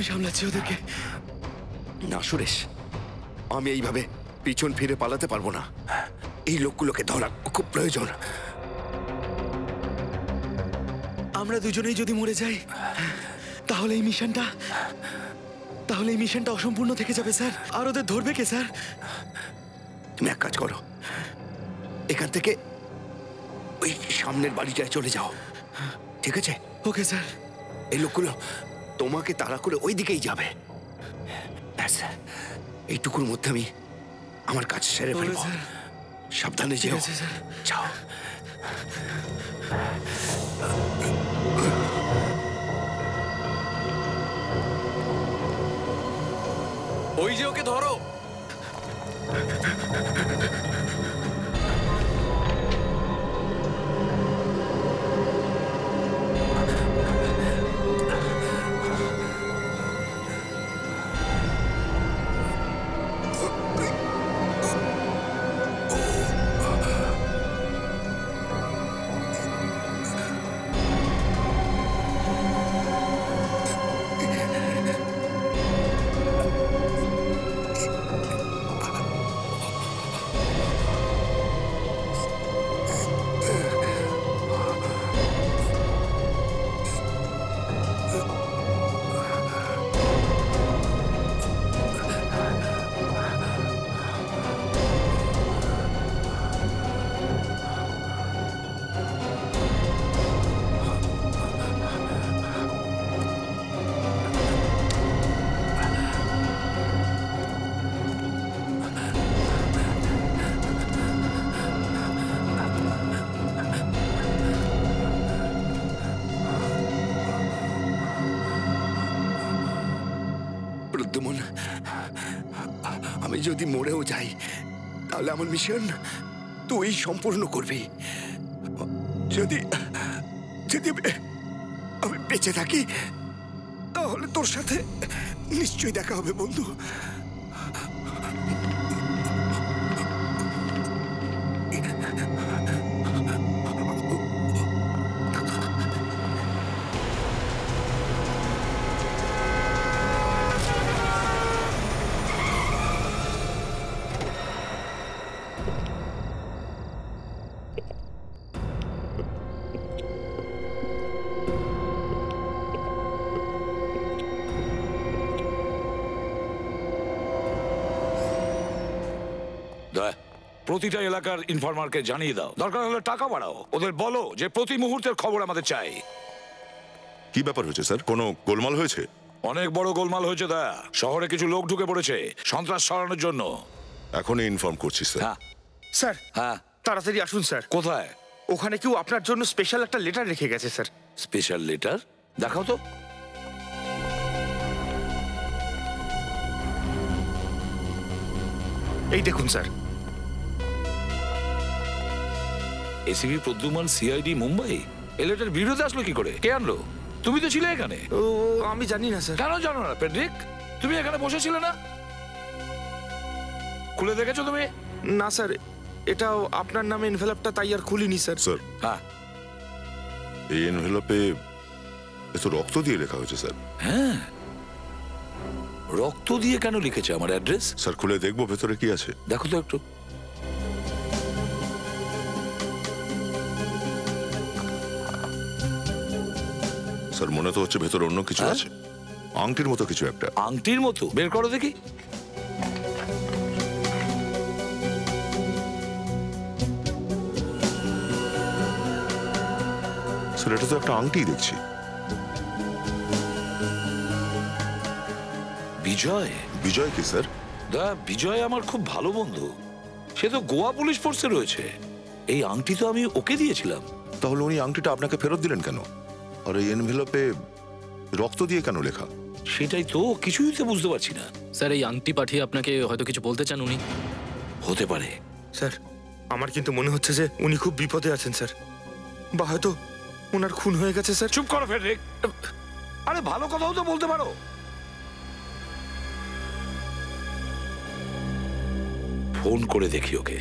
আমি সামলাচ্ছি ওদেরকে। না সুরেশ, আমি এইভাবে পিছন ফিরে পালাতে পারবো না। এই লোকগুলোকে ধরা খুব প্রয়োজন। আমরা দুজনেই যদি মরে যাই তাহলে এই মিশনটা অসম্পূর্ণ থেকে যাবে স্যার। আর ওদের ধরবে কে স্যার? তুমি এক কাজ করো, এখান থেকে ওই সামনের বাড়িটায় চলে যাও, ঠিক আছে? Okay sir. এই লোকগুলো তোমাকে তাড়া করে ওই দিকেই যাবে। ব্যাস, এইটুকুর মধ্যে আমি আমার কাজ সেরে ফেলবো। সাবধানে যেও। যাও। ওই যে ওকে ধরো। আমি যদি মরেও যাই তাহলে আমার মিশন তুই সম্পূর্ণ করবি। যদি যদি আমি বেঁচে থাকি তাহলে তোর সাথে নিশ্চয়ই দেখা হবে বন্ধু। প্রতিটা এলাকার ইনফরমারকে জানিয়ে দাও, দরকার হলে টাকা বাড়াও, ওদের বলো যে প্রতি মুহূর্তের খবর আমাদের চাই। কি ব্যাপার হয়েছে স্যার? কোনো গোলমাল হয়েছে? অনেক বড় গোলমাল হয়েছে দয়া। শহরে কিছু লোক ঢুকে পড়েছে সন্ত্রাস ছড়ানোর জন্য। এখনই ইনফর্ম করছি স্যার। হ্যাঁ স্যার, হ্যাঁ তাড়াতাড়ি আসুন স্যার। কোথায়? ওখানে কেউ আপনার জন্য স্পেশাল একটা লেটার রেখে গেছে স্যার। Special letter? দেখাও তো। এই দেখুন sir. ACP Pradyuman, CID, Mumbai. এই লেটার বিরোধে আসলো কি করে? কে আনলো? তুমি তো ছিলে এখানে। ও আমি জানি না স্যার। কেন জানো না পেড্রিক? তুমি এখানে বসেছিলে না? খুলে দেখেছো তুমি? না স্যার, এটাও আপনার নামে এনভেলপটা, তাই আর খুলিনি স্যার। স্যার, হ্যাঁ, এই এনভেলপে এত রক্ত দিয়ে লেখা হয়েছে স্যার। হ্যাঁ, রক্ত দিয়ে কেন লিখেছে আমার অ্যাড্রেস? স্যার, খুলে দেখবো ভেতরে কি আছে। দেখো তো একটু। স্যার, মনে তো হচ্ছে ভেতরে অন্য কিছু আছে। আংটির মতো কিছু একটা। আংটির মতো? বের করো দেখি। স্যার, এটা তো একটা আংটি দেখছি। বিজয়? বিজয় কি স্যার? বিজয় আমার খুব ভালো বন্ধু। সে তো গোয়া পুলিশ ফোর্সে রয়েছে। এই আংটি তো আমি ওকে দিয়েছিলাম। তাহলে উনি আংটিটা আপনাকে ফেরত দিলেন কেন? আর এই এনভেলপে রক্ত দিয়ে কেন লেখা? সেটাই তো কিছুই তো বুঝতে পারছি না। স্যার, এই আংটি পাঠিয়ে আপনাকে হয়তো কিছু বলতে চান উনি। হতে পারে। স্যার, আমার কিন্তু মনে হচ্ছে যে উনি খুব বিপদে আছেন স্যার, বা হয়তো ওনার খুন হয়ে গেছে স্যার। চুপ করো ফেডরিক। আরে ভালো কথাও তো বলতে পারো। ফোন করে দেখি ওকে।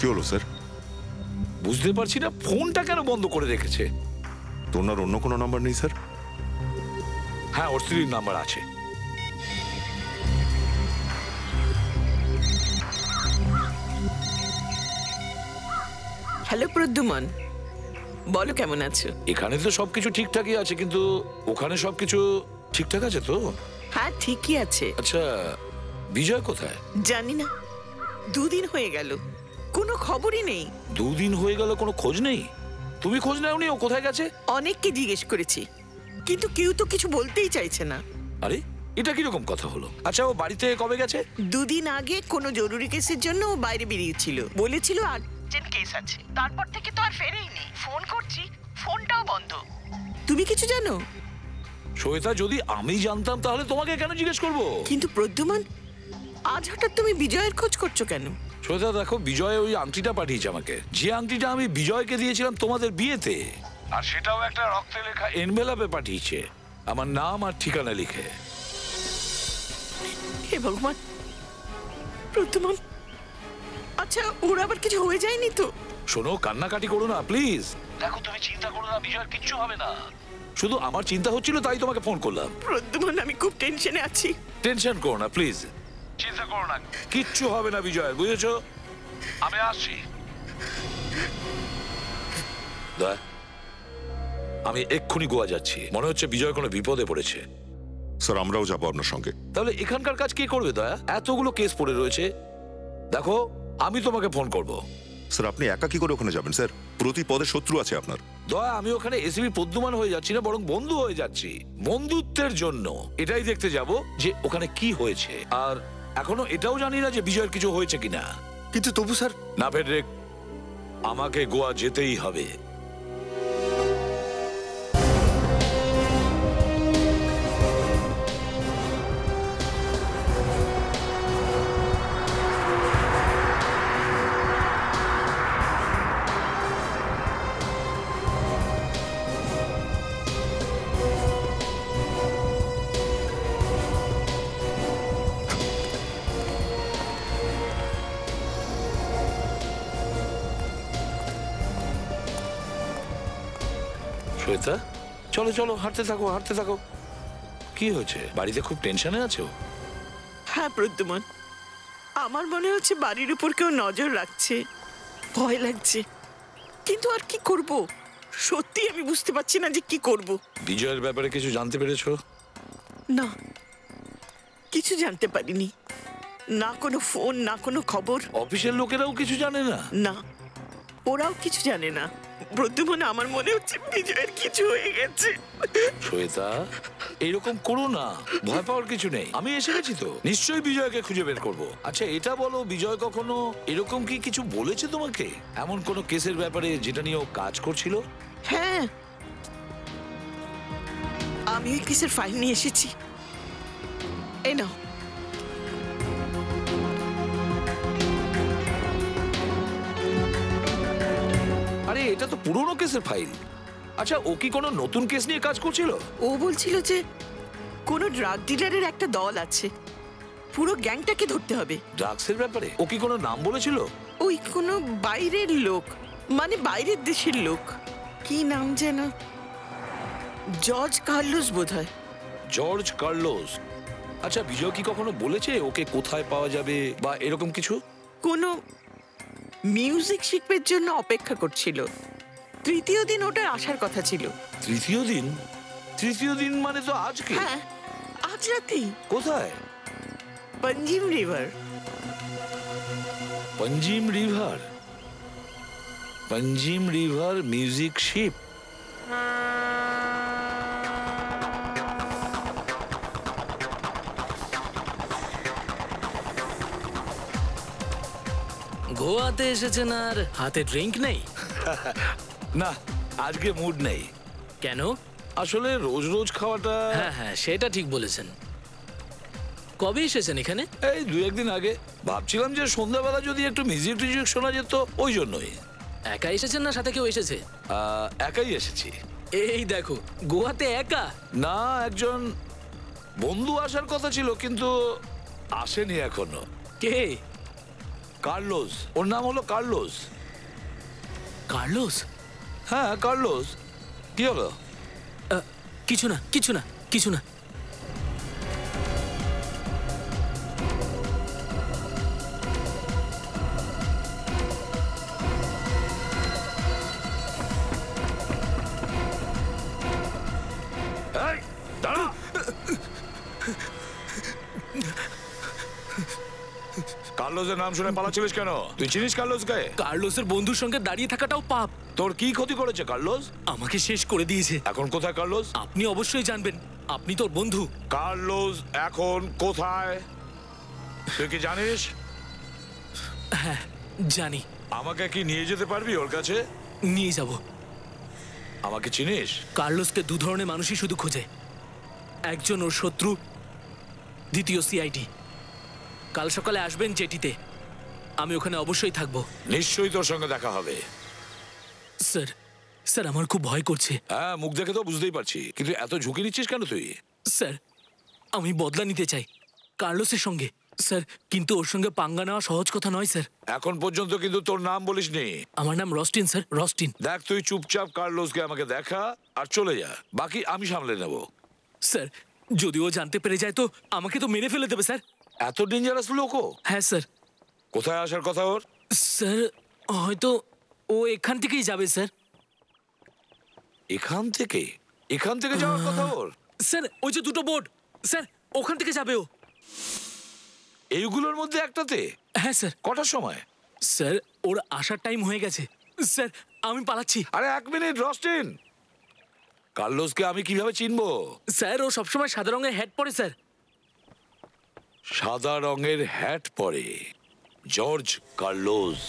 কি হলো স্যার? বুঝতে পারছি না ফোনটা কেন বন্ধ করে রেখেছে। তোর অন্য কোনো নাম্বার নেই স্যার? হ্যাঁ, ওর স্ত্রীর নাম্বার আছে। হ্যালো প্রদ্যুমন, বলো কেমন আছো? এখানে তো সবকিছু ঠিকঠাকই আছে, কিন্তু ওখানে সবকিছু ঠিকঠাক আছে তো? হ্যাঁ ঠিকই আছে। আচ্ছা, বিজয় কোথায়? জানি না, 2 দিন হয়ে গেল, কোনো খবরই নেই। 2 দিন হয়ে গেল, কোনো খোঁজ নেই? তুমি খোঁজ নাওনি ও কোথায় গেছে? অনেককে জিজ্ঞেস করেছি, কিন্তু কেউ তো কিছু বলতেই চাইছে না। আরে এটা কিরকম কথা হলো? আচ্ছা, ও বাড়িতে কবে গেছে? 2 দিন আগে কোনো জরুরি কেসের জন্য ও বাইরে বেরিয়েছিল, বলেছিল আর্জেন্ট কেস আছে। তারপর থেকে তো আর ফেরেইনি। ফোন করছি, ফোনটাও বন্ধ। তুমি কিছু জানো? শ্বেতা, যদি আমি জানতাম তাহলে তোমাকে কেন জিজ্ঞেস করবো? কিন্তু প্রদ্যুমন, আজ হঠাৎ তুমি বিজয়ের খোঁজ করছো কেন? শ্বেতা দেখো, বিজয় ওই আংটিটা পাঠিয়েছে আমাকে, যে আংটিটা আমি বিজয়কে দিয়েছিলাম তোমাদের বিয়েতে, আর সেটাও একটা রক্তে লেখা এনভেলপে পাঠিয়েছে, আমার নাম আর ঠিকানা লিখে। হে ভগবান, প্রদ্যুমন, আচ্ছা ওর আবার কিছু হয়ে যায়নি তো? শোনো, কান্নাকাটি করো না প্লিজ। দেখো, তুমি চিন্তা করো না, বিজয়ের কিচ্ছু হবে না। শুধু আমার চিন্তা হচ্ছিল, তাই তোমাকে ফোন করলাম। প্রদ্যুমন, আমি খুব টেনশনে আছি। টেনশন করো না প্লিজ, চিন্তা করো না, কিচ্ছু হবে না বিজয়, বুঝেছো? আমি আসছি। আমি এক্ষুনি গোয়া যাচ্ছি, মনে হচ্ছে বিজয় কোনো বিপদে পড়েছে। স্যার আমরাও যাবো আপনার সঙ্গে। তাহলে এখানকার কাজ কে করবে দয়া? এতগুলো কেস পড়ে রয়েছে। দেখো, আমি তোমাকে ফোন করব। স্যার আপনি একা কি করে ওখানে যাবেন স্যার? প্রতি পদে শত্রু আছে আপনার। দয়া, আমি ওখানে এসিবি প্রদ্যুমান হয়ে যাচ্ছি না, বরং বন্ধু হয়ে যাচ্ছি। বন্ধুত্বের জন্য এটাই দেখতে যাব যে ওখানে কি হয়েছে, আর এখনো এটাও জানি না যে বিজয়ের কিছু হয়েছে কিনা। কিন্তু তবু স্যার। না ফেডরিক, আমাকে গোয়া যেতেই হবে। শ্বেতা, চলো চলো, হাঁটতে থাকো হাঁটতে থাকো। কি হয়েছে? বাড়িতে খুব টেনশনে আছো? হ্যাঁ প্রদ্যুমন, আমার মনে হচ্ছে বাড়ির উপর কেউ নজর রাখছে, ভয় লাগছে। কিন্তু আর কি করব, সত্যি আমি বুঝতে পারছি না যে কি করব। বিজয়ের ব্যাপারে কিছু জানতে পেরেছো? না, কিছু জানতে পারিনি। না কোনো ফোন, না কোনো খবর। অফিসের লোকেরাও কিছু জানে না? না, ওরাও কিছু জানে না। প্রদ্যুমন, আমার মনে হচ্ছে বিজয়ের কিছু হয়ে গেছে। শ্বেতা, এইরকম করো না, ভয় পাওয়ার কিছু নেই। আমি এসে গেছি তো, নিশ্চয়ই বিজয়কে খুঁজে বের করব। আচ্ছা এটা বলো, বিজয় কখনো এরকম কি কিছু বলেছে তোমাকে, এমন কোনো কেসের ব্যাপারে যেটা নিয়ে ও কাজ করছিল? হ্যাঁ, আমি ওই কেসের ফাইল নিয়ে এসেছি, এই নাও। আরে এটা তো পুরনো কেসের ফাইল। আচ্ছা, ও কি কোনো নতুন কেস নিয়ে কাজ করছিল? ও বলছিল যে কোনো ড্রাগ ডিলারের একটা দল আছে, পুরো গ্যাংটাকে ধরতে হবে। ড্রাগসের ব্যাপারে ও কি কোনো নাম বলেছিল? ওই কোনো বাইরের লোক, মানে বাইরের দেশের লোক, কি নাম যেন, জর্জ কার্লোস বোধহয়। George Carlos? আচ্ছা, বিজয় কি কখনো বলেছে ওকে কোথায় পাওয়া যাবে বা এরকম কিছু? কোনো মিউজিক শিল্পের জন্য অপেক্ষা করছিল। 3য় দিন ওটার আসার কথা ছিল। 3য় দিন? 3য় দিন মানে তো আজকে? হ্যাঁ, আজ রাতেই। কোথায়? Panjim river. Panjim river? Panjim river music ship? গোয়াতে এসেছেন আর হাতে ড্রিঙ্ক নেই? না, আজকে মুড নেই। কেন? আসলে রোজ রোজ খাওয়াটা। হ্যাঁ হ্যাঁ, সেটা ঠিক বলেছেন। কবে এসেছেন এখানে? এই 2-1 দিন আগে। ভাবছিলাম যে সন্ধ্যাবেলা যদি একটু মিউজিক টিউজিক শোনা যেত, ওই জন্যই। একা এসেছেন না সাথে কেউ এসেছে? একাই এসেছি। এই দেখো, গোয়াতে একা? না, একজন বন্ধু আসার কথা ছিল, কিন্তু আসেনি এখনো। কে? কার্লোস, ওর নাম হলো কার্লোস। কার্লোস? হ্যাঁ, কার্লোস। কি হলো? কিছু না, কিছু না, কিছু না। এই, দাঁড়া। কার্লোসের নাম শুনে পালাচ্ছিলিস কেন? তুই চিনিস কার্লোসকে? কার্লোসের বন্ধুর সঙ্গে দাঁড়িয়ে থাকাটাও পাপ। তোর কি ক্ষতি করেছে কার্লোস? আমাকে শেষ করে দিয়েছে। এখন কোথায় কার্লোস? আপনি অবশ্যই জানবেন, আপনি তোর বন্ধু। কার্লোস এখন কোথায় তুই কি জানিস? হ্যাঁ, জানি। আমাকে কি নিয়ে যেতে পারবি ওর কাছে? নিয়ে যাব। আমাকে চিনিস? কার্লোসকে দু ধরনের মানুষই শুধু খোঁজে, একজন ওর শত্রু, দ্বিতীয় সিআইডি। কাল সকালে আসবেন জেটিতে, আমি ওখানে অবশ্যই থাকবো। নিশ্চয়ই তোর সঙ্গে দেখা হবে। স্যার, স্যার আমার খুব ভয় করছে। হ্যাঁ, মুখ দেখে তো বুঝতেই পারছি, কিন্তু এত ঝুঁকি নিচ্ছিস কেন তুই? স্যার, আমি বদলা নিতে চাই কার্লোসের সঙ্গে স্যার, কিন্তু ওর সঙ্গে পাঙ্গা নেওয়া সহজ কথা নয় স্যার। এখন পর্যন্ত কিন্তু তোর নাম বলিসনি। আমার নাম রস্টিন স্যার, রস্টিন। দেখ, তুই চুপচাপ কার্লোসকে আমাকে দেখা আর চলে যা, বাকি আমি সামলে নেব। স্যার, যদি ও জানতে পেরে যায় তো আমাকে তো মেরে ফেলে দেবে স্যার। এত ডেঞ্জারাস লোক ও? হ্যাঁ স্যার। কোথায় আসার কথা ওর? স্যার, হয়তো ও এখান থেকেই যাবে স্যার। এখান থেকে? এখান থেকে যাওয়ার কথা ওর? স্যার, ওই যে দুটো বোর্ড, স্যার ওখান থেকে যাবে ও। এইগুলোর মধ্যে একটাতে? হ্যাঁ স্যার। কটার সময়? স্যার, ওর আসার টাইম হয়ে গেছে। স্যার, আমি পালাচ্ছি। আরে এক মিনিট রস্টিন, কার্লোসকে আমি কিভাবে চিনবো? স্যার, ও সবসময় সাদা রঙের হ্যাট পরে স্যার। সাদা রঙের হ্যাট পরে? George Carlos.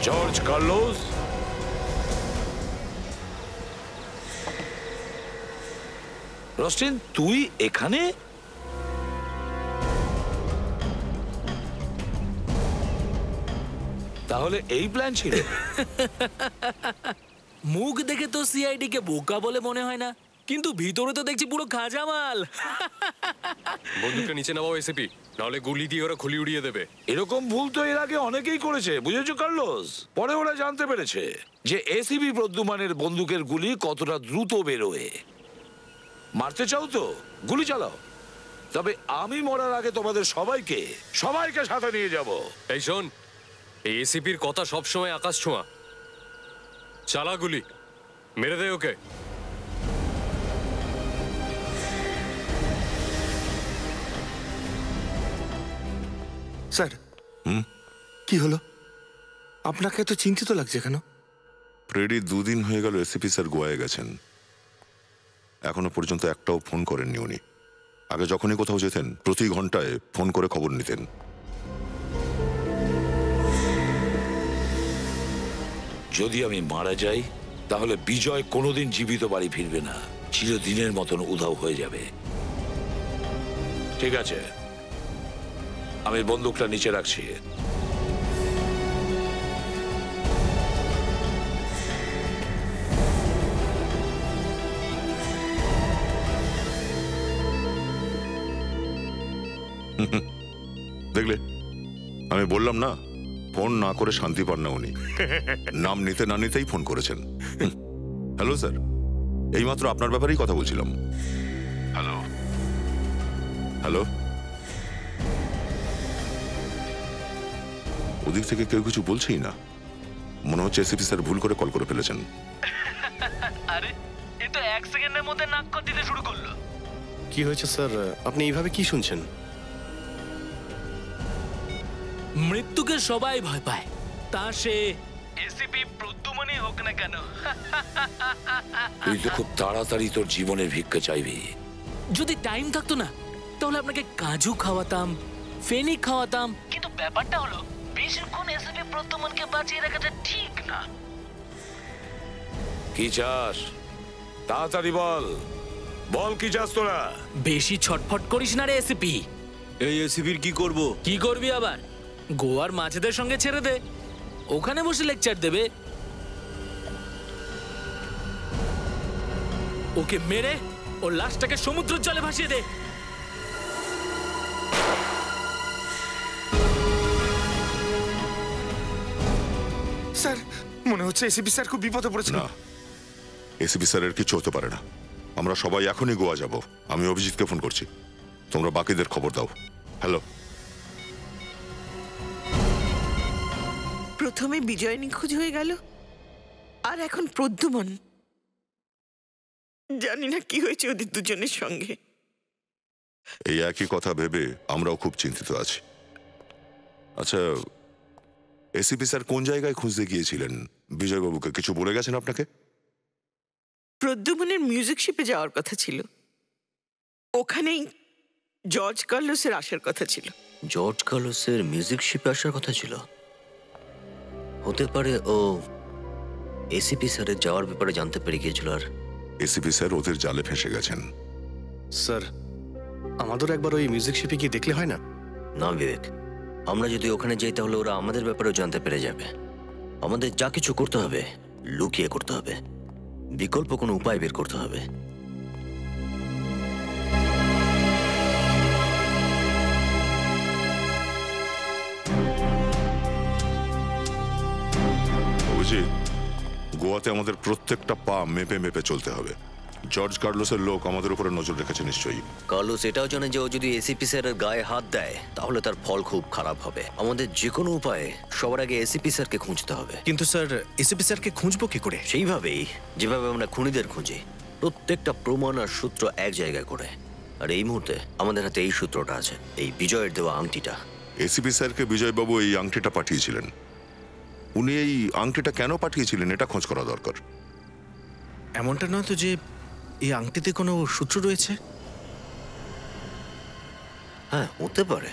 জর্জ কার্লোস, রস্টিন তুই এখানে? তাহলে এই প্ল্যান ছিল? মুখ দেখে তো সিআইডি কে বোকা বলে মনে হয় না, কিন্তু ভিতরে তো দেখছি পুরো খাজা মাল। বন্দুকটা নিচে নামাও এসিপি, নাহলে গুলি দিয়ে ওরা খুলি উড়িয়ে দেবে। এরকম ভুল তো এর আগে অনেকেই করেছে, বুঝেছো কার্লোস? পরে ওরা জানতে পেরেছে যে এসিপি প্রদ্যুমানের বন্দুকের গুলি কতটা দ্রুত বেরোয়। মারতে চাও তো গুলি চালাও, তবে আমি মরার আগে তোমাদের সবাইকে সাথে নিয়ে যাব। এই শোন, এই এসিপির কথা সবসময় আকাশ ছোঁয়া। চালা গুলি, মেরে দে ওকে। স্যার কি হলো? আপনাকে তো চিন্তিত লাগছে কেন? ফ্রেডি 2 দিন হয়ে গেল এসিপি স্যার গোয়ায় গেছেন, এখনো পর্যন্ত একটাও ফোন করেননি উনি। আগে যখনই কোথাও যেতেন প্রতি ঘন্টায় ফোন করে খবর নিতেন। যদি আমি মারা যাই তাহলে বিজয় কোনোদিন জীবিত বাড়ি ফিরবে না, চিরদিনের মতন উধাও হয়ে যাবে। ঠিক আছে, আমি বন্দুকটা নিচে রাখছি। দেখলে, আমি বললাম না, ফোন না করে শান্তি পান না উনি। নাম নিতে না নিতেই ফোন করেছেন। হ্যালো স্যার, এইমাত্র আপনার ব্যাপারেই কথা বলছিলাম। হ্যালো হ্যালো, ওদিক থেকে কেউ কিছু বলছেই না। মনে হচ্ছে এসিপি স্যার ভুল করে কল করে ফেলেছেন। আরে এ তো 1 সেকেন্ডের মধ্যে নাক দিতে শুরু করলো। কি হয়েছে স্যার? আপনি এইভাবে কি শুনছেন? মৃত্যুকে সবাই ভয় পায়, তা সে এসিপি প্রদ্যুমনই হোক না কেন। তুই তো খুব তাড়াতাড়ি তোর জীবনের ভিক্ষা চাইবি। যদি টাইম থাকতো না তাহলে আপনাকে কাজু খাওয়াতাম, ফেনি খাওয়াতাম, কিন্তু ব্যাপারটা হলো বেশিক্ষণ এসিপি প্রদ্যুমনকে বাঁচিয়ে রাখাটা ঠিক না। কি চাস তাড়াতাড়ি বল, বল কি চাস তোরা? বেশি ছটফট করিস না রে এসিপি। এই এসিপির কি করব? কি করবি আবার? গোয়ার মাছেদের সঙ্গে ছেড়ে দে, ওখানে বসে লেকচার দেবে। ওকে মেরে ওর লাশটাকে সমুদ্রের জলে ভাসিয়ে দে। স্যার মনে হচ্ছে এসিপি স্যার খুব বিপদে পড়েছে। না, এসিপি স্যারের কিছু হতে পারে না। আমরা সবাই এখনই গোয়া যাব। আমি অভিজিৎকে ফোন করছি, তোমরা বাকিদের খবর দাও। হ্যালো। প্রথমে বিজয় নিখোঁজ হয়ে গেল, আর এখন প্রদ্যুমন। জানি না কি হয়েছে ওদের দুজনের সঙ্গে। এই একই কথা ভেবে আমরাও খুব চিন্তিত আছি। আচ্ছা, এসিপি স্যার কোন জায়গায় খুঁজতে গিয়েছিলেন? বিজয়বাবুকে কিছু বলে গেছেন আপনাকে? প্রদ্যুমনের মিউজিক শিপে যাওয়ার কথা ছিল, ওখানেই জর্জ কার্লোসের আসার কথা ছিল। জর্জ কার্লোসের মিউজিক শিপে আসার কথা ছিল? হতে পারে ও এসিপি স্যারের যাওয়ার ব্যাপারে জানতে পেরে গিয়েছিল, আর এসিপি স্যার ওদের জালে ফেঁসে গেছেন। স্যার আমাদের একবার ওই মিউজিক শিপে গিয়ে দেখলে হয় না? না বিবেক, আমরা যদি ওখানে যাই তাহলে ওরা আমাদের ব্যাপারেও জানতে পেরে যাবে। আমাদের যা কিছু করতে হবে লুকিয়ে করতে হবে, বিকল্প কোনো উপায় বের করতে হবে। অভিজিৎ, গোয়াতে আমাদের প্রত্যেকটা পা মেপে মেপে চলতে হবে। জর্জ কার্লোসের লোক আমাদের উপরে নজর রেখেছে নিশ্চয়ই। কার্লোস এটাও জানে যে ও যদি এসিপি স্যারের গায়ে হাত দেয় তাহলে তার ফল খুব খারাপ হবে। আমাদের যে কোনো উপায়ে সবার আগে এসিপি স্যারকে খুঁজতে হবে। কিন্তু স্যার এসিপি স্যারকে খুঁজবো কি করে? সেইভাবেই যেভাবে আমরা খুনিদের খুঁজি, প্রত্যেকটা প্রমাণ আর সূত্র এক জায়গায় করে। আর এই মুহূর্তে আমাদের হাতে এই সূত্রটা আছে, এই বিজয়ের দেওয়া আংটিটা। এসিপি স্যারকে বিজয়বাবু এই আংটিটা পাঠিয়েছিলেন। উনি এই আংটিটা কেন পাঠিয়েছিলেন এটা খোঁজ করা দরকার। এমনটা নয় তো যে এই আংটিতে কোনো সূত্র রয়েছে? হ্যাঁ, হতে পারে।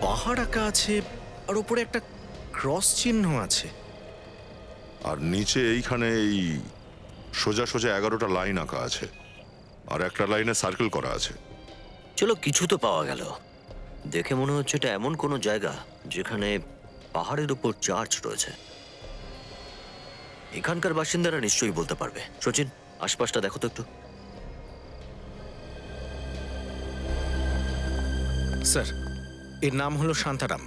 পাহাড় আঁকা আছে আর উপরে একটা ক্রস চিহ্ন আছে। আর নিচে এইখানে এই সোজা সোজা 11টা লাইন আঁকা আছে, আর একটা লাইনে সার্কেল করা আছে। চলো, কিছু তো পাওয়া গেল। দেখে মনে হচ্ছে এটা এমন কোনো জায়গা যেখানে পাহাড়ের উপর চার্চ রয়েছে। এখানকার বাসিন্দারা নিশ্চয়ই বলতে পারবে। সচিন, আশপাশটা দেখো তো একটু। স্যার, এর নাম হলো শান্তারাম,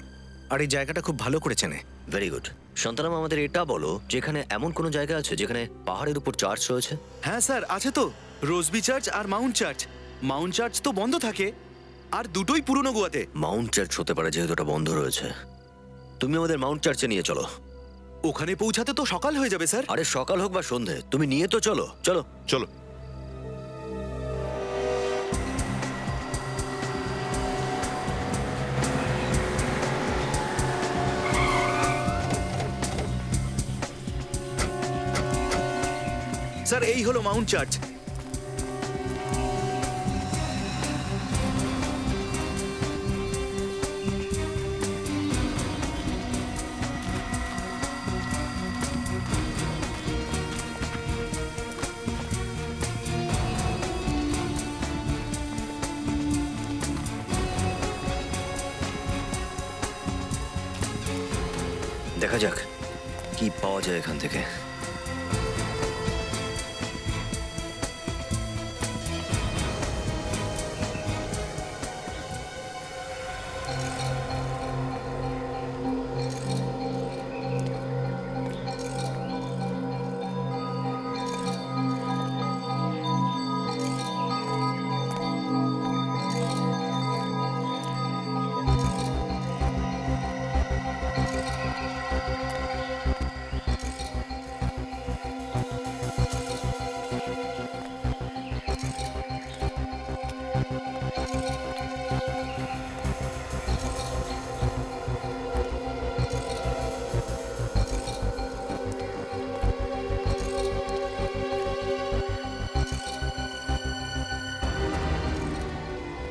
আর এই জায়গাটা খুব ভালো করে চেনে। Very good. শান্তারাম, আমাদের এটা বলো যেখানে এমন কোনো জায়গা আছে যেখানে পাহাড়ের উপর চার্চ রয়েছে। হ্যাঁ স্যার, আছে তো। রোজবি চার্চ আর মাউন্ট চার্চ। মাউন্ট চার্চ তো বন্ধ থাকে, আর দুটোই পুরনো গোয়াতে। মাউন্ট চার্চ হতে পারে, যেহেতু এটা বন্ধ রয়েছে। তুমি আমাদের মাউন্ট চার্চে নিয়ে চলো। ওখানে পৌঁছাতে তো সকাল হয়ে যাবে স্যার। আরে সকাল হোক বা সন্ধে, তুমি নিয়ে তো চলো। চলো চলো। স্যার, এই হলো মাউন্ট চার্চ। দেখা যাক কি পাওয়া যায় এখান থেকে।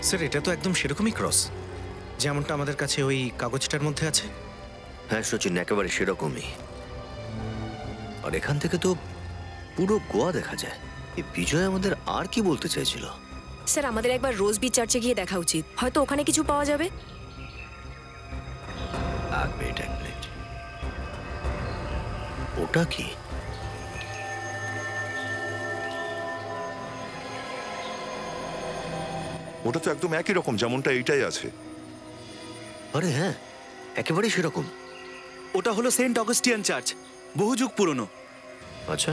স্যার, এটা তো একদম সেরকমই ক্রস যেমনটা আমাদের কাছে ওই কাগজটার মধ্যে আছে। হ্যাঁ সচিন, একেবারে সেরকমই। আর এখান থেকে তো পুরো গোয়া দেখা যায়। এই বিজয় আমাদের আর কি বলতে চাইছিল? স্যার, আমাদের একবার রোজবি চার্চে গিয়ে দেখা উচিত। হয়তো ওখানে কিছু পাওয়া যাবে। এক মিনিট। ওটা কি? ওটা তো একদম একই রকম যেমনটা এইটাই আছে। আরে হ্যাঁ, একেবারেই সেরকম। ওটা হলো সেন্ট অগাস্টিয়ান চার্চ, বহু যুগ পুরনো। আচ্ছা,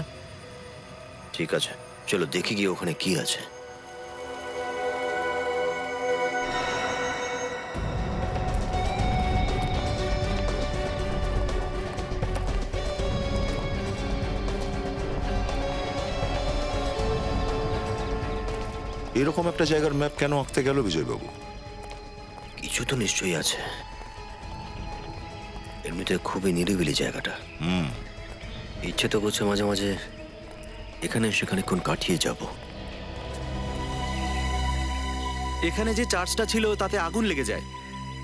ঠিক আছে, চলো দেখি গিয়ে ওখানে কি আছে। এরকম একটা জায়গার ম্যাপ কেন আঁকতে গেল বিজয়বাবু? কিছু তো নিশ্চয়ই আছে। এমনিতে খুবই নিরিবিলি জায়গাটা। ইচ্ছে তো করছে মাঝে মাঝে এখানে সেখানে কোন কাটিয়ে যাব। এখানে যে চার্চটা ছিল তাতে আগুন লেগে যায়,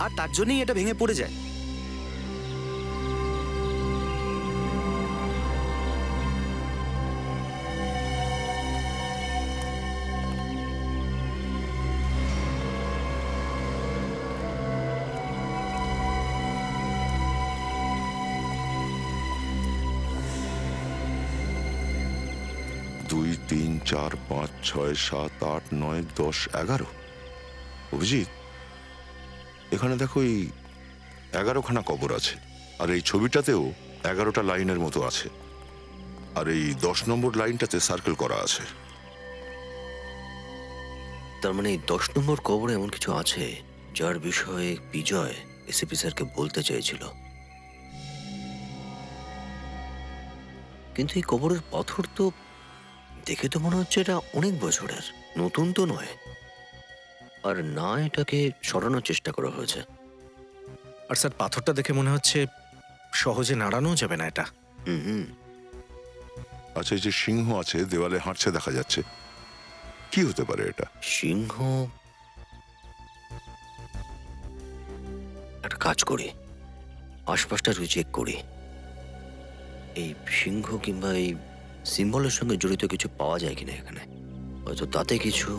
আর তার জন্যই এটা ভেঙে পড়ে যায়। দুই, 3, 4, 5, 6, 7, 8, 9, 10, 11। অভিজিৎ, এখানে দেখো এই 11খানা কবর আছে, আর এই ছবিটাতেও 11টা লাইনের মতো আছে, আর এই 10 নম্বর লাইনটাতে সার্কেল করা আছে। তার মানে এই 10 নম্বর কবরে এমন কিছু আছে যার বিষয়ে বিজয় এসিপি স্যারকে বলতে চেয়েছিল। কিন্তু এই কবরের পাথর তো দেখে তো মনে হচ্ছে এটা অনেক বছরের, নতুন তো নয়। আর না এটাকে সরানোর চেষ্টা করা হয়েছে। আর স্যার, পাথরটা দেখে মনে হচ্ছে সহজে নাড়ানো যাবে না এটা। আচ্ছা, এই যে সিংহ আছে দেওয়ালে হাঁটছে দেখা যাচ্ছে, কি হতে পারে এটা? সিংহ? কাজ করি, আশপাশটা চেক করি। এই সিংহ কিংবা এই সিম্বলের সঙ্গে জড়িত কিছু পাওয়া যায় কিনা এখানে, হয়তো তাতে কিছু।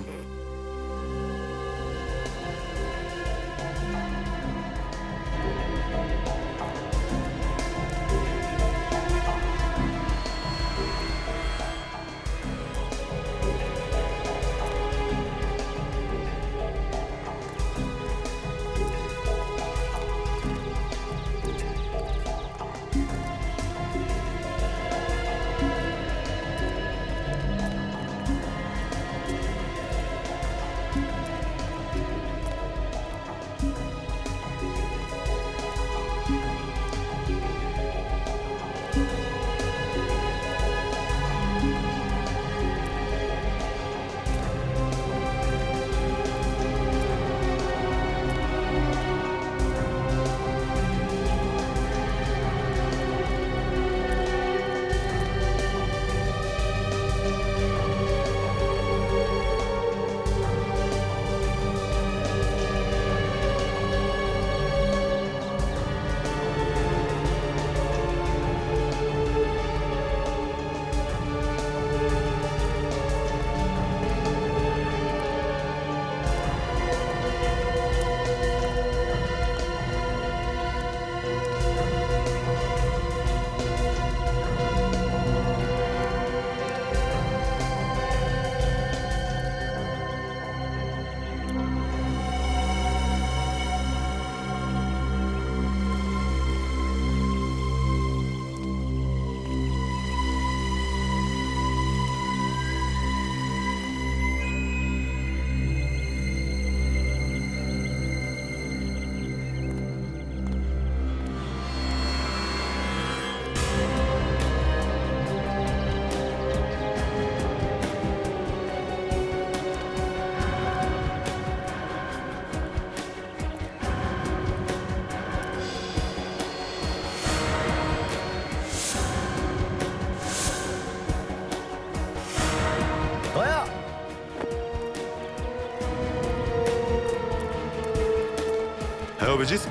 হ্যাঁ অভিজিৎ,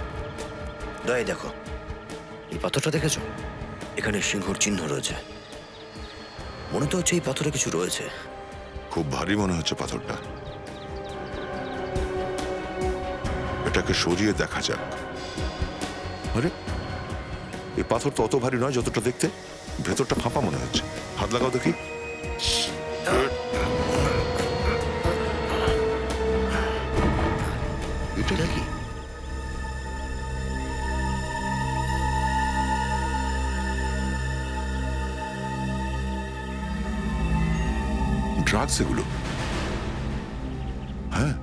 দয়া দেখো, এই পাথরটা দেখেছো? এখানে সিংহর চিহ্ন রয়েছে। মনে তো হচ্ছে এই পাথরে কিছু রয়েছে। খুব ভারী মনে হচ্ছে পাথরটা। এটাকে সরিয়ে দেখা যাক। আরে এই পাথর তো অত ভারী নয় যতটা দেখতে। ভেতরটা ফাঁপা মনে হচ্ছে। হাত লাগাও দেখি। এটা নাকি? ড্রাগস এগুলো। হ্যাঁ,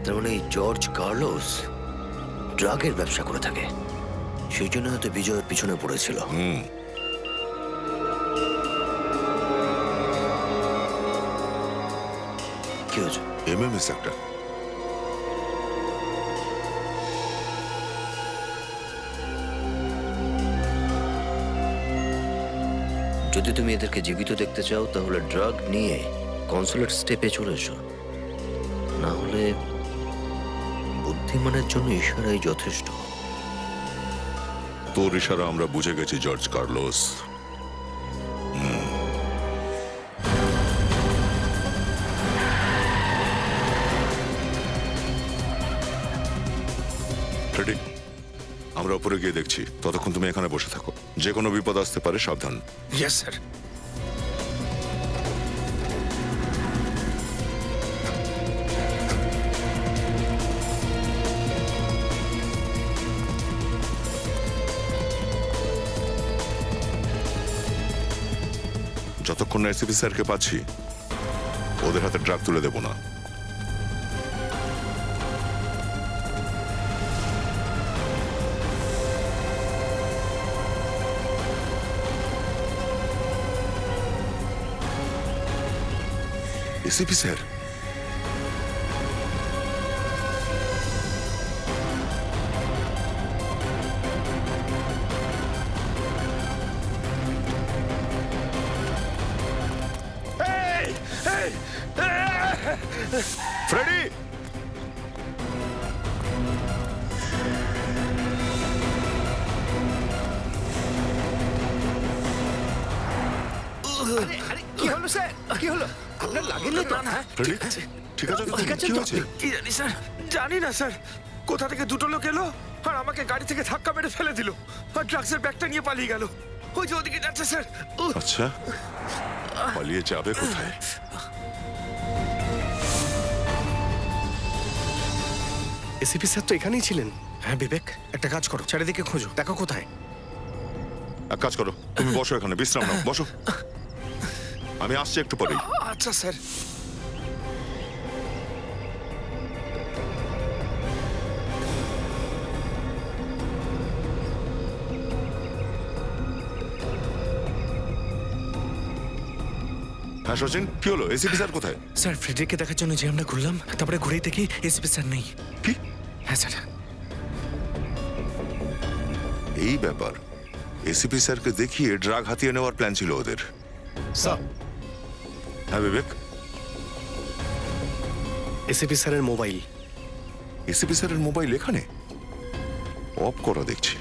তার মানে এই জর্জ কার্লোস ড্রাগের ব্যবসা করে থাকে, সেই জন্য হয়তো বিজয়ের পিছনে পড়েছিল। কি হয়েছে? এমএমএস একটা। যদি তুমি এদেরকে জীবিত দেখতে চাও তাহলে ড্রাগ নিয়ে কনসুলেট স্টেপে চলে এসো, না হলে বুদ্ধিমানের জন্য ইশারাই যথেষ্ট। তোর ইশারা আমরা বুঝে গেছি জর্জ কার্লোস। রেডি? আমরা উপরে গিয়ে দেখছি, ততক্ষণ তুমি এখানে বসে থাকো। যে কোনো বিপদ আসতে পারে, সাবধান। Yes sir. যতক্ষণ না এসিপি স্যারকে পাচ্ছি, ওদের হাতে ড্রাগ তুলে দেব না। ACP sir, Freddie! কি হলো স্যার? কি হলো? আপনার লাগেনি তো? ঠিক আছে ঠিক আছে তো? কি হয়েছে? কি জানি স্যার, জানি না স্যার। কোথা থেকে দুটো লোক এলো আর আমাকে গাড়ি থেকে ধাক্কা মেরে ফেলে দিল আর ড্রাগসের ব্যাগটা নিয়ে পালিয়ে গেল। ওই যে ওদিকে যাচ্ছে স্যার। আচ্ছা, পালিয়ে যাবে কোথায়? এসিপি স্যার তো এখানেই ছিলেন। হ্যাঁ বিবেক, একটা কাজ করো, চারিদিকে খোঁজো, দেখো কোথায়। এক কাজ করো, তুমি বসো এখানে, বিশ্রাম নাও, বসো। আমি আসছি একটু পরেই। আচ্ছা স্যার। হ্যাঁ সচিন, কি হলো? এসিপি স্যার কোথায়? স্যার ফ্রেডরিককে দেখার জন্য যে আমরা ঘুরলাম, তারপরে ঘুরেই দেখি এসিপি স্যার নেই। কি? হ্যাঁ স্যার। এই ব্যাপার, এসিপি স্যারকে দেখিয়ে ড্রাগ হাতিয়ে নেওয়ার প্ল্যান ছিল ওদের। স্যার, হ্যাঁ বিবেক? এসিপি স্যারের মোবাইল। এসিপি স্যারের মোবাইল এখানে অফ করা দেখছি।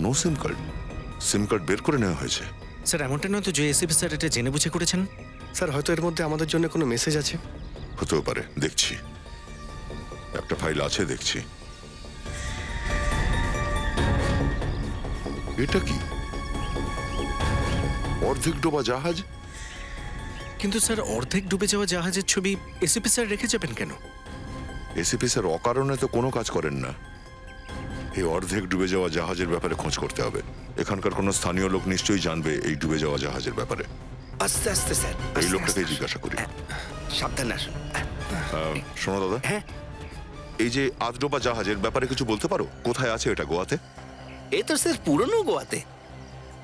No SIM card. SIM card বের করে নেওয়া হয়েছে। স্যার এমনটা নয় তো যে এসিপি স্যার এটা জেনে বুঝে করেছেন? স্যার হয়তো এর মধ্যে আমাদের জন্য কোনো মেসেজ আছে। হতেও পারে, দেখছি। একটা ফাইল আছে দেখছি। এটা কি? অর্ধেক ডোবা জাহাজ? কিন্তু স্যার অর্ধেক ডুবে যাওয়া জাহাজের ছবি এসিপি স্যার রেখে যাবেন কেন? এসিপি স্যার অকারণে তো কোনো কাজ করেন না। এই অর্ধেক ডুবে যাওয়া জাহাজের ব্যাপারে খোঁজ করতে হবে। এখানকার কোনো স্থানীয় লোক নিশ্চয়ই জানবে এই ডুবে যাওয়া জাহাজের ব্যাপারে। আস্তে আস্তে স্যার। এই লোকটাকেই জিজ্ঞাসা করি। সাবধানে আসুন। শোনো দাদা, হ্যাঁ, এই যে আধডোবা জাহাজের ব্যাপারে কিছু বলতে পারো? কোথায় আছে এটা? গোয়াতে? এ তো স্যার পুরনো গোয়াতে,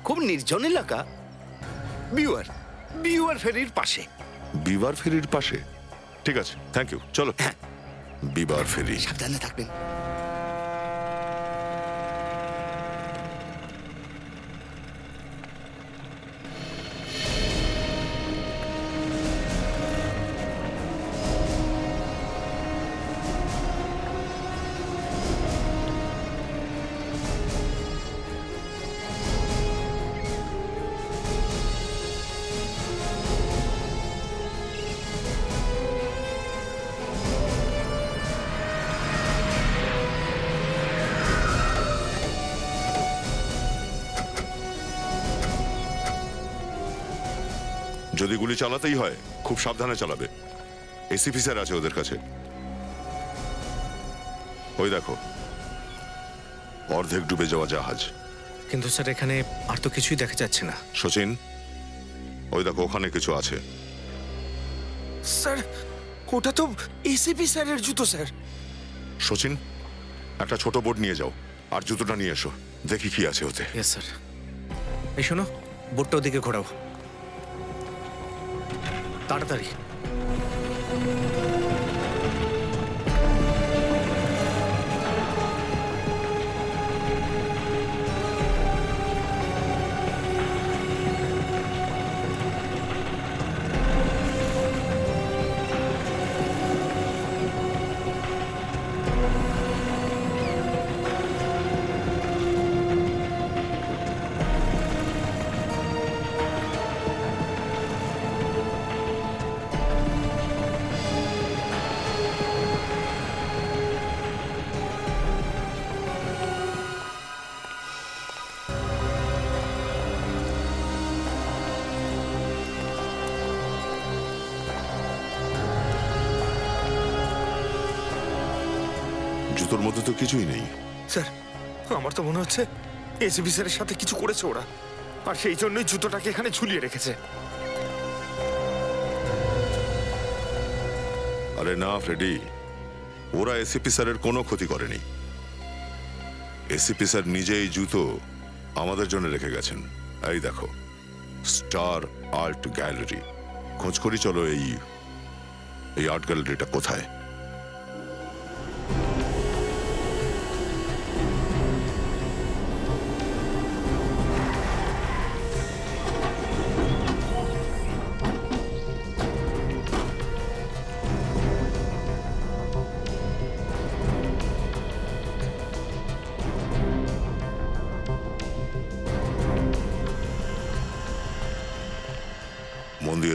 খুব নির্জন এলাকা। বিউয়ার ফেরির পাশে। বিবার ফেরির পাশে? ঠিক আছে, থ্যাংক ইউ, চলো। হ্যাঁ, বিবার ফেরি। সাবধানে থাকবেন। যদি গুলি চালাতেই হয় খুব সাবধানে চালাবে। এসিপি স্যার আছে ওদের কাছে। ওই দেখো, অর্ধেক ডুবে যাওয়া জাহাজ। কিন্তু স্যার এখানে আর তো কিছুই দেখা যাচ্ছে না। সচিন, ওই দেখো ওখানে কিছু আছে। স্যার ওটা তো এসিপি স্যারের জুতো স্যার। সচিন, একটা ছোট বোর্ড নিয়ে যাও আর জুতোটা নিয়ে এসো, দেখি কি আছে ওতে। Yes sir. এই শোনো, বোটটা ওদিকে ঘোরাও তাড়াতাড়ি। জুতোর মধ্যে তো কিছুই নেই। স্যার আমার তো মনে হচ্ছে এসিপি স্যারের সাথে কিছু করেছে ওরা, আর সেই জন্যই জুতোটাকে এখানে ঝুলিয়ে রেখেছে। আরে না ফ্রেডি, ওরা এসিপি স্যারের কোনো ক্ষতি করেনি। এসিপি স্যার নিজেই জুতো আমাদের জন্য রেখে গেছেন। এই দেখো, স্টার আর্ট গ্যালারি। খোঁজ করি চলো এই আর্ট গ্যালারিটা কোথায়।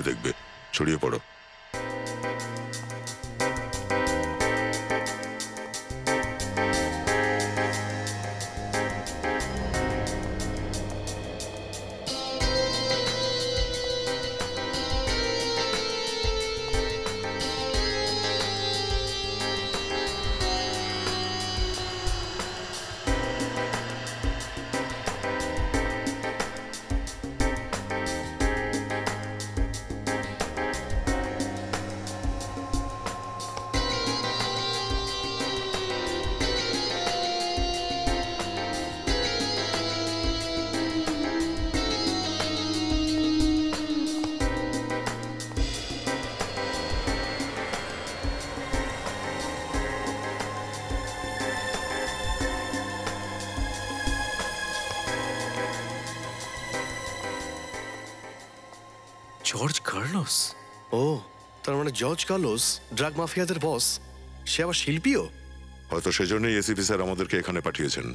ঘুরে দেখবে। ছড়িয়ে পড়ো। George Carlos? ও, তার মানে জর্জ কার্লোস ড্রাগ মাফিয়াদের বস, সে আবার শিল্পীও? হয়তো সেজন্যই এসিপি স্যার আমাদেরকে এখানে পাঠিয়েছেন।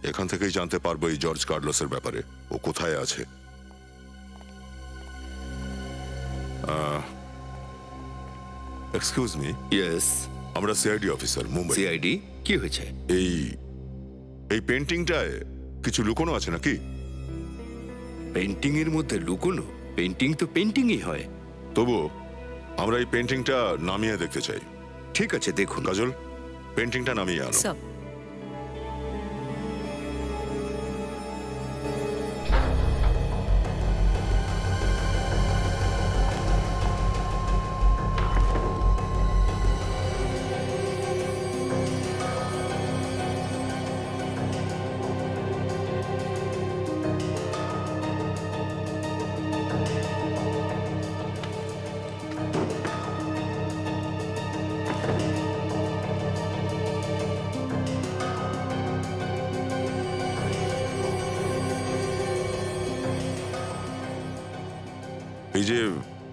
এখান থেকেই জানতে পারবো এই জর্জ কার্লোসের ব্যাপারে, ও কোথায় আছে। Excuse me. ইয়েস, আমরা সিআইডি অফিসার, মুম্বাই। সিআইডি, কি হয়েছে? এই পেন্টিংটায় কিছু লুকোনো আছে নাকি? পেন্টিং এর মধ্যে লুকোনো? পেন্টিং তো পেন্টিংই হয়। তবুও আমরা এই পেন্টিংটা নামিয়ে দেখতে চাই। ঠিক আছে, দেখুন। কাজল, পেন্টিংটা নামিয়ে আনো। এই যে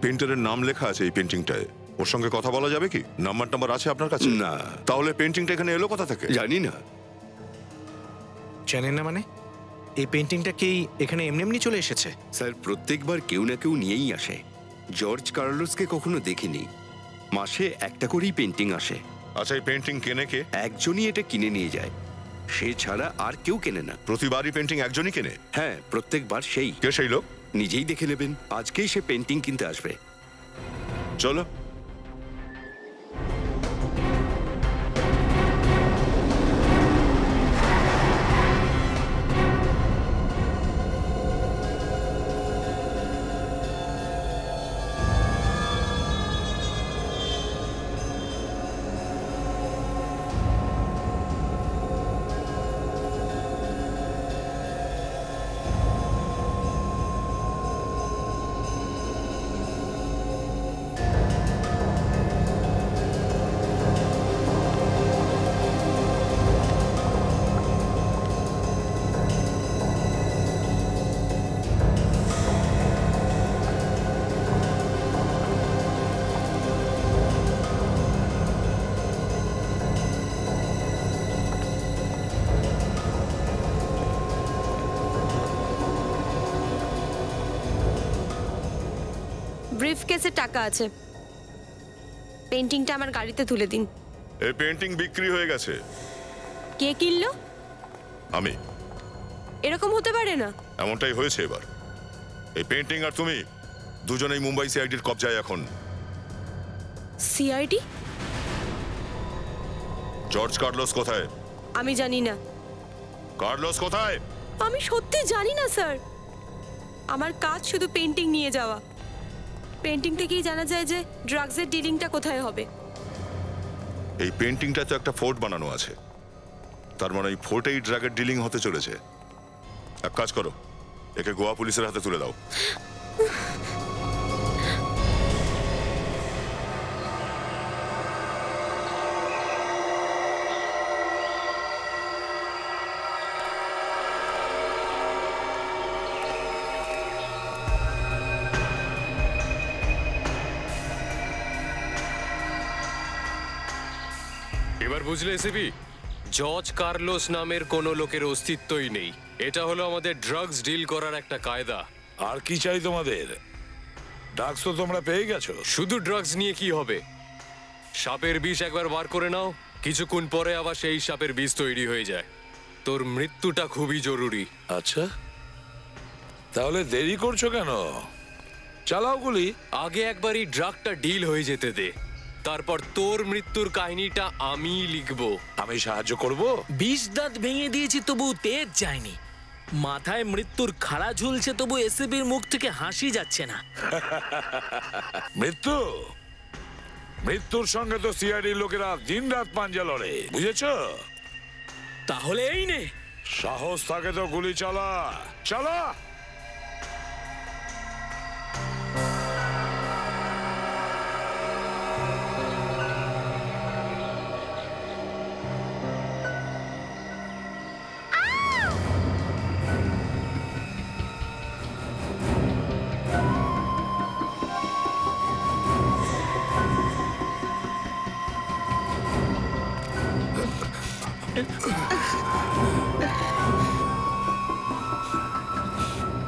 পেন্টারের নাম লেখা আছে এই পেন্টিংটায়, ওর সঙ্গে কথা বলা যাবে কি? নাম্বার আছে আপনার কাছে? না। তাহলে পেন্টিংটা এখানে এলো কোথা থেকে? জানি না। জানেন না মানে? এই পেন্টিংটা কি এখানে এমনি এমনি চলে এসেছে? স্যার, প্রত্যেকবার কেউ না কেউ নিয়েই আসে। জর্জ কার্লোসকে কখনো দেখিনি। মাসে একটা করেই পেন্টিং আসে। আচ্ছা, এই পেন্টিং কেনে কে? একজনই এটা কিনে নিয়ে যায়, সে ছাড়া আর কেউ কেনে না। প্রতিবারই পেন্টিং একজনই কেনে? হ্যাঁ, প্রত্যেকবার সেই। কে সেই লোক? নিজেই দেখে নেবেন, আজকেই সে পেন্টিং কিনতে আসবে। চলো। ব্রিফকেসে টাকা আছে, পেন্টিংটা আমার গাড়িতে তুলে দিন। এই পেন্টিং বিক্রি হয়ে গেছে। কে কিনলো? আমি। এরকম হতে পারে না। এমনটাই হয়েছে এবার। এই পেন্টিং আর তুমি দুজনেই মুম্বাই সিআইডির কবজায় এখন। সিআইডি? জর্জ কার্লোস কোথায়? আমি জানি না। কার্লোস কোথায়? আমি সত্যি জানি না স্যার। আমার কাজ শুধু পেন্টিং নিয়ে যাওয়া। পেন্টিং থেকেই জানা যায় যে ড্রাগসের ডিলিংটা কোথায় হবে। এই পেন্টিংটা তো একটা ফোর্ট বানানো আছে, তার মানে এই ফোর্টেই ড্রাগের ডিলিং হতে চলেছে। এক কাজ করো, একে গোয়া পুলিশের হাতে তুলে দাও। এবার বুঝলে এসিপি, জর্জ কার্লোস নামের কোনো লোকের অস্তিত্বই নেই। এটা হলো আমাদের ড্রাগস ডিল করার একটা কায়দা। আর কি চাই তোমাদের? ড্রাগস তো তোমরা পেয়ে গেছো। শুধু ড্রাগস নিয়ে কি হবে? সাপের বিষ একবার বার করে নাও, কিছুক্ষণ পরে আবার সেই সাপের বিষ তৈরি হয়ে যায়। তোর মৃত্যুটা খুবই জরুরি। আচ্ছা, তাহলে দেরি করছো কেন? চালাও গুলি। আগে একবার এই ড্রাগটা ডিল হয়ে যেতে দে, তারপর তোর মৃত্যুর কাহিনীটা আমি লিখবো। আমি সাহায্য করব। 20 দাঁত ভেঙে দিয়েছি তবু তেজ যায়নি। মাথায় মৃত্যুর খাড়া ঝুলছে তবু এসিবির মুখ থেকে হাসি যাচ্ছে না। মৃত্যু, মৃত্যুর সঙ্গে তো সিআইডি লোকেরা দিন রাত পাঞ্জা লড়ে, বুঝেছো? তাহলে এই নে, সাহস থাকে তো গুলি চালা। চালা।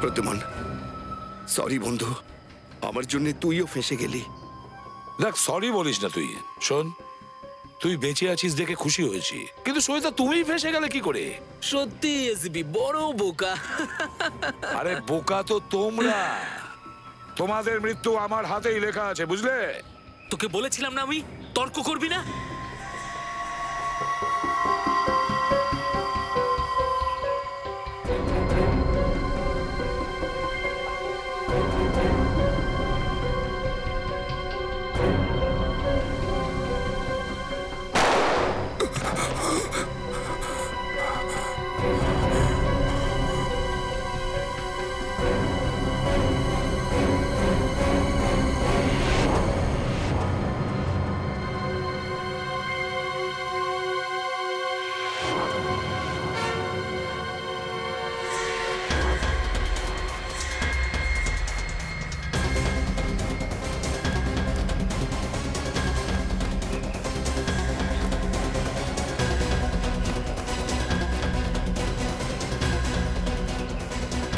প্রদ্যুমান, সরি বন্ধু, আমার জন্য তুইও ফেঁসে গেলি। দেখ, সরি বলিস না তুই। শোন, তুই বেঁচে আছিস দেখে খুশি হয়েছি, কিন্তু সইতা তুমি ফেঁসে গেলে কি করে? সত্যি এসবি বড় বোকা। আরে বোকা তো তোমরা। তোমাদের মৃত্যু আমার হাতেই লেখা আছে, বুঝলে? তোকে বলেছিলাম না আমি তর্ক করবি না।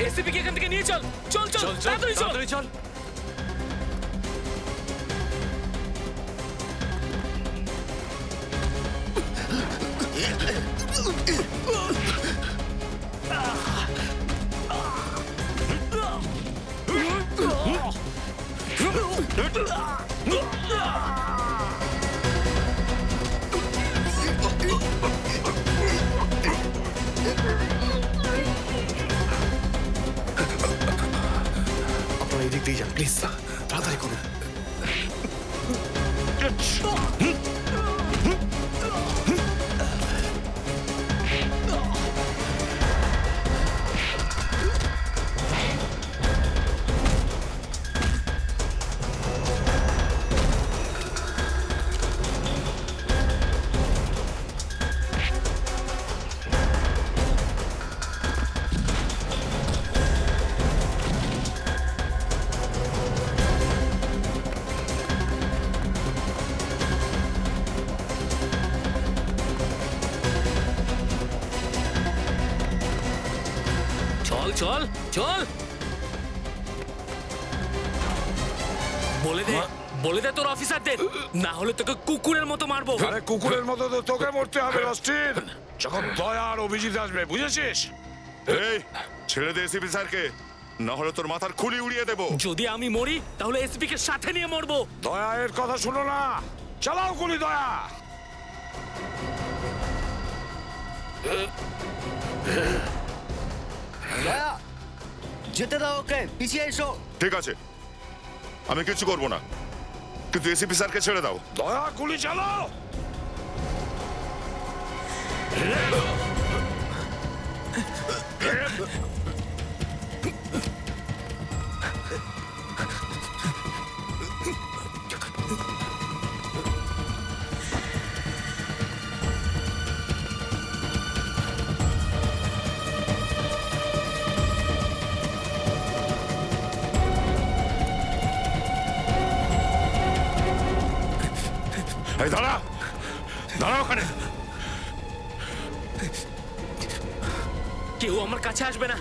এসিপি কে এখান থেকে নিয়ে চল। চল চল তাড়াতাড়ি চল, তাড়াতাড়ি চল। আপনারা এদিক দিয়ে যান প্লিজ, তাড়াতাড়ি করুন। চল চল চল, বলে দে তোর অফিসারদের, না হলে তোকে কুকুরের মতো মারবো। আরে কুকুরের মতো তো তোকে মরতে হবে অস্টিন, যখন দয়া আর অভিজিৎ আসবে, বুঝেছিস? এই ছেড়ে দে এসিপি স্যারকে, না হলে তোর মাথার খুলি উড়িয়ে দেবো। যদি আমি মরি তাহলে এসপি কে সাথে নিয়ে মরবো। দয়া এর কথা শুনো না, চালাও গুলি দয়া। যেতে দাও ওকে, পিছিয়ে এসো। ঠিক আছে, আমি কিছু করবো না, কিন্তু এসিপি স্যারকে ছেড়ে দাও। দয়া গুলি চালাও। এই দাঁড়া, দাঁড়া ওখানে। কেউ আমার কাছে আসবে না,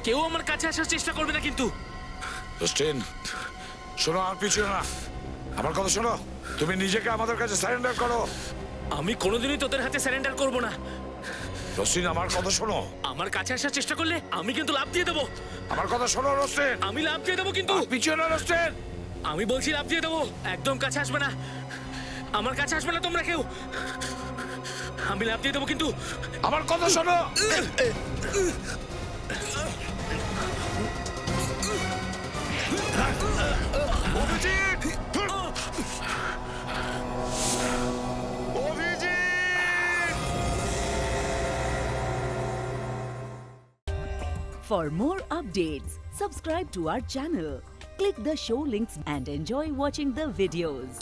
কেউ আমার কাছে আসার চেষ্টা করবে না কিন্তু। অস্টিন শোনো, আর পিছনে না, আমার কথা শোনো। তুমি নিজেকে আমাদের কাছে সারেন্ডার করো। আমি কোনোদিনই তোদের হাতে সারেন্ডার করব না। রসিন, আমার কথা শোনো। আমার কাছে আসার চেষ্টা করলে আমি কিন্তু লাফ দিয়ে দেবো। আমার কথা শোনো রসিন। আমি লাফ দিয়ে দেবো কিন্তু। পিছনে রসিন, আমি বলছি লাফ দিয়ে দেবো। একদম কাছে আসবে না, আমার কাছে আসবে না তোমরা কেউ। আমি লাফ দিয়ে দেবো কিন্তু। আমার কথা শোনো। For more updates, subscribe to our channel, click the show links and enjoy watching the videos.